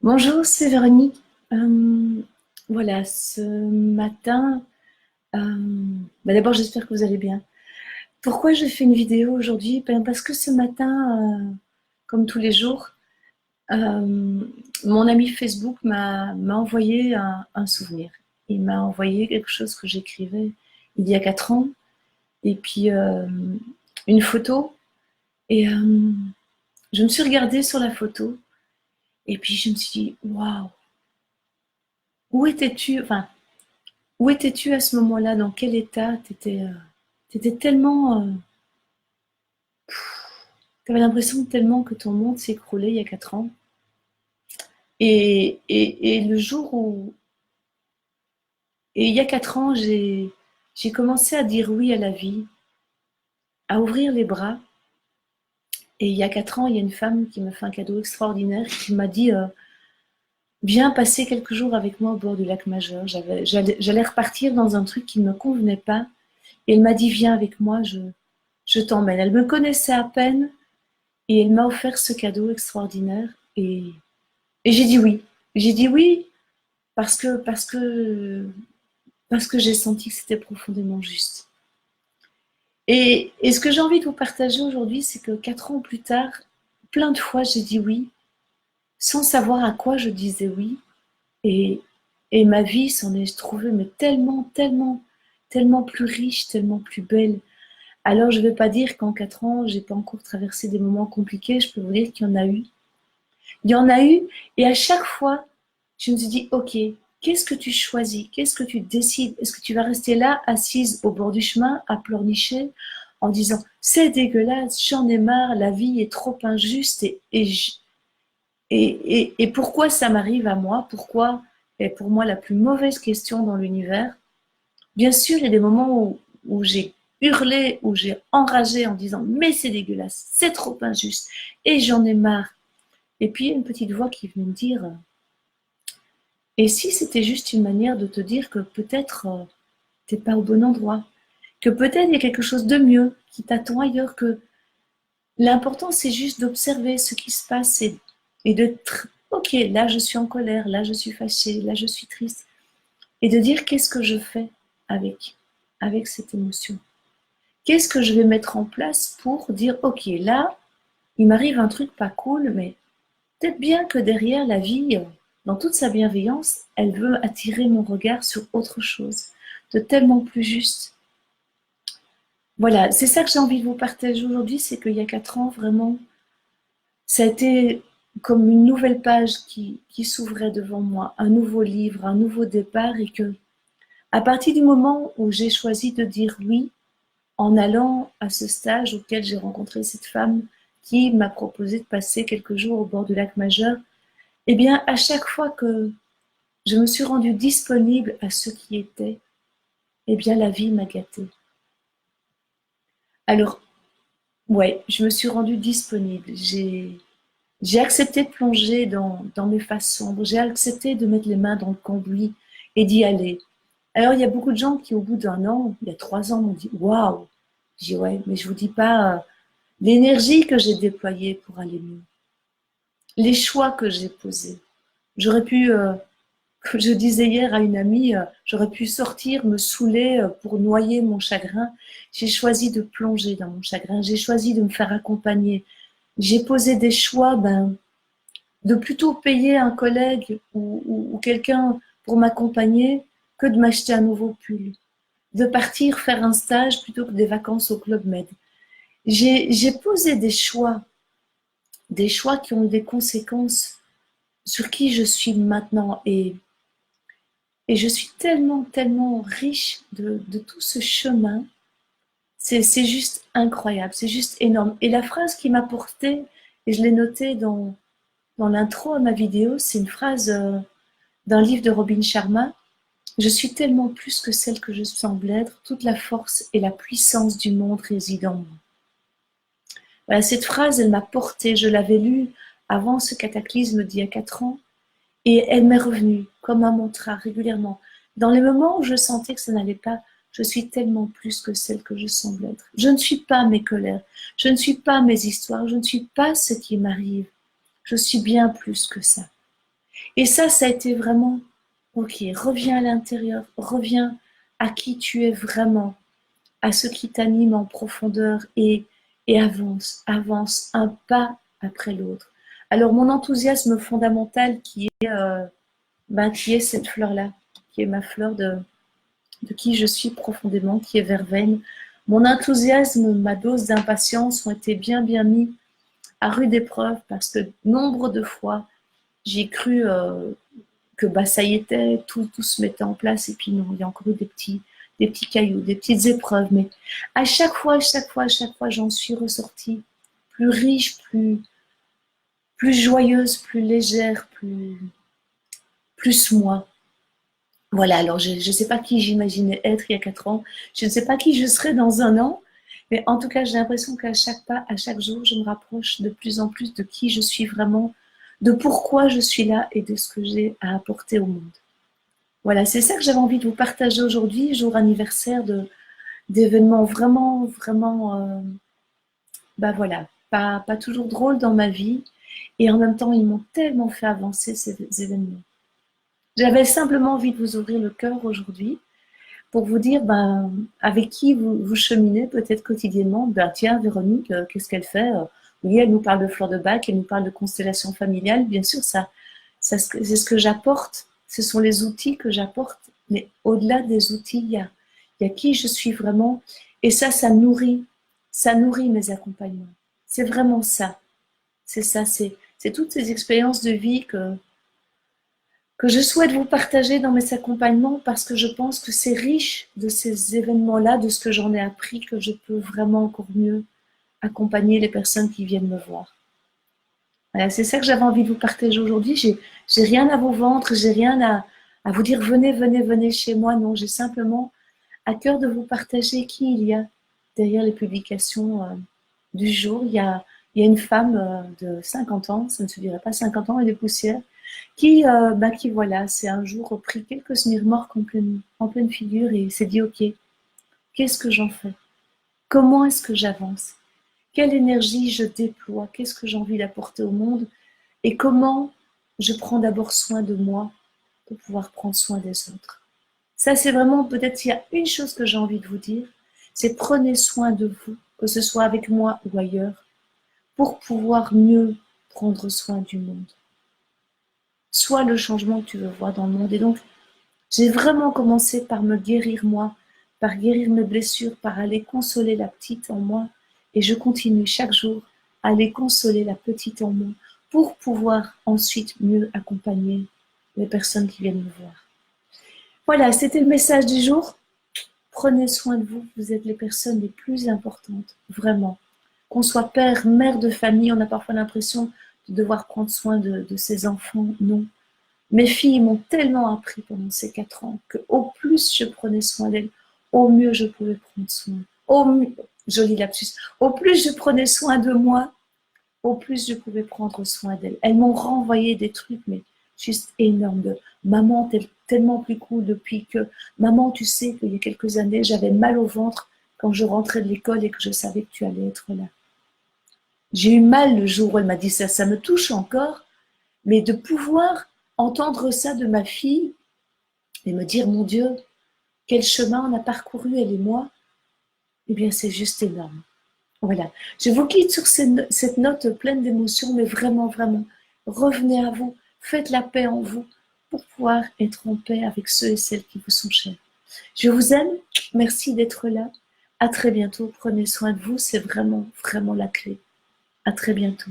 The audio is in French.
Bonjour, c'est Véronique. Voilà, ce matin, d'abord j'espère que vous allez bien. Pourquoi je fais une vidéo aujourd'hui? Parce que ce matin, comme tous les jours, euh, mon ami Facebook m'a envoyé un souvenir. Il m'a envoyé quelque chose que j'écrivais il y a 4 ans, et puis une photo. Et je me suis regardée sur la photo, et puis je me suis dit, waouh, où étais-tu? Enfin, où étais-tu à ce moment-là? Dans quel état? T'étais tellement, t'avais l'impression tellement que ton monde s'écroulait il y a 4 ans. Et le jour où, et il y a 4 ans, j'ai commencé à dire oui à la vie, à ouvrir les bras. Et il y a 4 ans, il y a une femme qui m'a fait un cadeau extraordinaire, qui m'a dit, viens passer quelques jours avec moi au bord du lac Majeur. J'allais repartir dans un truc qui ne me convenait pas. Et elle m'a dit, viens avec moi, je t'emmène. Elle me connaissait à peine. Et elle m'a offert ce cadeau extraordinaire. Et j'ai dit oui. J'ai dit oui parce que j'ai senti que c'était profondément juste. Et ce que j'ai envie de vous partager aujourd'hui, c'est que 4 ans plus tard, plein de fois j'ai dit oui, sans savoir à quoi je disais oui. Et, et ma vie s'en est trouvée mais tellement, tellement, tellement plus riche, tellement plus belle. Alors je ne vais pas dire qu'en 4 ans, j'ai pas encore traversé des moments compliqués. Je peux vous dire qu'il y en a eu. Il y en a eu, et à chaque fois, je me suis dit, ok, qu'est-ce que tu choisis? Qu'est-ce que tu décides? Est-ce que tu vas rester là, assise au bord du chemin, à pleurnicher, en disant, c'est dégueulasse, j'en ai marre, la vie est trop injuste, et pourquoi ça m'arrive à moi? Pourquoi est pour moi la plus mauvaise question dans l'univers? Bien sûr, il y a des moments où j'ai hurlé, où j'ai enragé en disant, mais c'est dégueulasse, c'est trop injuste, et j'en ai marre. Et puis, il y a une petite voix qui venait me dire, et si c'était juste une manière de te dire que peut-être t'es pas au bon endroit, que peut-être il y a quelque chose de mieux qui t'attend ailleurs, que l'important c'est juste d'observer ce qui se passe et d'être, ok, là je suis en colère, là je suis fâchée, là je suis triste, et de dire qu'est-ce que je fais avec cette émotion. Qu'est-ce que je vais mettre en place pour dire, ok, là, il m'arrive un truc pas cool, mais peut-être bien que derrière la vie, dans toute sa bienveillance, elle veut attirer mon regard sur autre chose, de tellement plus juste. Voilà, c'est ça que j'ai envie de vous partager aujourd'hui, c'est qu'il y a 4 ans, vraiment, ça a été comme une nouvelle page qui s'ouvrait devant moi, un nouveau livre, un nouveau départ, et que à partir du moment où j'ai choisi de dire oui, en allant à ce stage auquel j'ai rencontré cette femme qui m'a proposé de passer quelques jours au bord du lac Majeur, eh bien, à chaque fois que je me suis rendue disponible à ce qui était, eh bien, la vie m'a gâtée. Alors, ouais, je me suis rendue disponible. J'ai accepté de plonger dans mes phases sombres. J'ai accepté de mettre les mains dans le cambouis et d'y aller. Alors, il y a beaucoup de gens qui, au bout d'un an, il y a 3 ans, m'ont dit waouh. J'ai dit ouais, mais je vous dis pas l'énergie que j'ai déployée pour aller mieux, les choix que j'ai posés. J'aurais pu Comme je disais hier à une amie, j'aurais pu sortir, me saouler pour noyer mon chagrin. J'ai choisi de plonger dans mon chagrin. J'ai choisi de me faire accompagner. J'ai posé des choix, de plutôt payer un collègue ou quelqu'un pour m'accompagner que de m'acheter un nouveau pull. De partir faire un stage plutôt que des vacances au Club Med. J'ai posé des choix qui ont des conséquences sur qui je suis maintenant. Et je suis tellement, tellement riche de tout ce chemin. C'est juste incroyable, c'est juste énorme. Et la phrase qui m'a portée, et je l'ai notée dans l'intro à ma vidéo, c'est une phrase d'un livre de Robin Sharma. Je suis tellement plus que celle que je semble être, toute la force et la puissance du monde résident en moi. Voilà, cette phrase, elle m'a portée, je l'avais lue avant ce cataclysme d'il y a 4 ans. Et elle m'est revenue comme un mantra régulièrement. Dans les moments où je sentais que ça n'allait pas, je suis tellement plus que celle que je semble être. Je ne suis pas mes colères, je ne suis pas mes histoires, je ne suis pas ce qui m'arrive. Je suis bien plus que ça. Et ça a été vraiment, ok, reviens à l'intérieur, reviens à qui tu es vraiment, à ce qui t'anime en profondeur et avance, avance un pas après l'autre. Alors mon enthousiasme fondamental qui est cette fleur-là, qui est ma fleur de qui je suis profondément, qui est verveine. Mon enthousiasme, ma dose d'impatience ont été bien mis à rude épreuve parce que nombre de fois, j'ai cru que ça y était, tout se mettait en place et puis non, il y a encore eu des petits cailloux, des petites épreuves, mais à chaque fois, j'en suis ressortie plus riche, plus joyeuse, plus légère, plus moi. Voilà, alors je ne sais pas qui j'imaginais être il y a 4 ans, je ne sais pas qui je serai dans un an, mais en tout cas, j'ai l'impression qu'à chaque pas, à chaque jour, je me rapproche de plus en plus de qui je suis vraiment, de pourquoi je suis là et de ce que j'ai à apporter au monde. Voilà, c'est ça que j'avais envie de vous partager aujourd'hui, jour anniversaire d'événements vraiment, bah voilà, pas toujours drôles dans ma vie, et en même temps, ils m'ont tellement fait avancer ces événements. J'avais simplement envie de vous ouvrir le cœur aujourd'hui pour vous dire ben, avec qui vous cheminez peut-être quotidiennement. Ben, tiens, Véronique, qu'est-ce qu'elle fait? Oui, elle nous parle de fleurs de bac, elle nous parle de constellation familiale. Bien sûr, c'est ce que j'apporte. Ce sont les outils que j'apporte. Mais au-delà des outils, il y a qui je suis vraiment. Et ça nourrit. Ça nourrit mes accompagnements. C'est vraiment ça. C'est ça, c'est toutes ces expériences de vie que je souhaite vous partager dans mes accompagnements parce que je pense que c'est riche de ces événements-là, de ce que j'en ai appris, que je peux vraiment encore mieux accompagner les personnes qui viennent me voir. Voilà, c'est ça que j'avais envie de vous partager aujourd'hui. J'ai rien à vous vendre, j'ai rien à vous dire venez chez moi. Non, j'ai simplement à cœur de vous partager qui il y a derrière les publications du jour. Il y a une femme de 50 ans, ça ne se dirait pas 50 ans et des poussières, qui voilà, c'est un jour pris quelques smirmorques en pleine figure et s'est dit ok, qu'est-ce que j'en fais? Comment est-ce que j'avance? Quelle énergie je déploie? Qu'est-ce que j'ai envie d'apporter au monde? Et comment je prends d'abord soin de moi pour pouvoir prendre soin des autres? Ça, c'est vraiment peut-être s'il y a une chose que j'ai envie de vous dire, c'est prenez soin de vous, que ce soit avec moi ou ailleurs, pour pouvoir mieux prendre soin du monde. Sois le changement que tu veux voir dans le monde. Et donc, j'ai vraiment commencé par me guérir moi, par guérir mes blessures, par aller consoler la petite en moi. Et je continue chaque jour à aller consoler la petite en moi pour pouvoir ensuite mieux accompagner les personnes qui viennent me voir. Voilà, c'était le message du jour. Prenez soin de vous, vous êtes les personnes les plus importantes, vraiment. Qu'on soit père, mère de famille, on a parfois l'impression de devoir prendre soin de ses enfants. Non. Mes filles m'ont tellement appris pendant ces 4 ans qu'au plus je prenais soin d'elles, au mieux je pouvais prendre soin. Joli lapsus. Au plus je prenais soin de moi, au plus je pouvais prendre soin d'elles. Elles m'ont renvoyé des trucs, mais juste énormes. De maman, t'es tellement plus cool depuis que... Maman, tu sais qu'il y a quelques années, j'avais mal au ventre quand je rentrais de l'école et que je savais que tu allais être là. J'ai eu mal le jour où elle m'a dit ça. Ça me touche encore, mais de pouvoir entendre ça de ma fille et me dire, mon Dieu, quel chemin on a parcouru, elle et moi, eh bien, c'est juste énorme. Voilà. Je vous quitte sur cette note pleine d'émotions, mais vraiment, revenez à vous, faites la paix en vous pour pouvoir être en paix avec ceux et celles qui vous sont chers. Je vous aime, merci d'être là. À très bientôt, prenez soin de vous, c'est vraiment la clé. À très bientôt.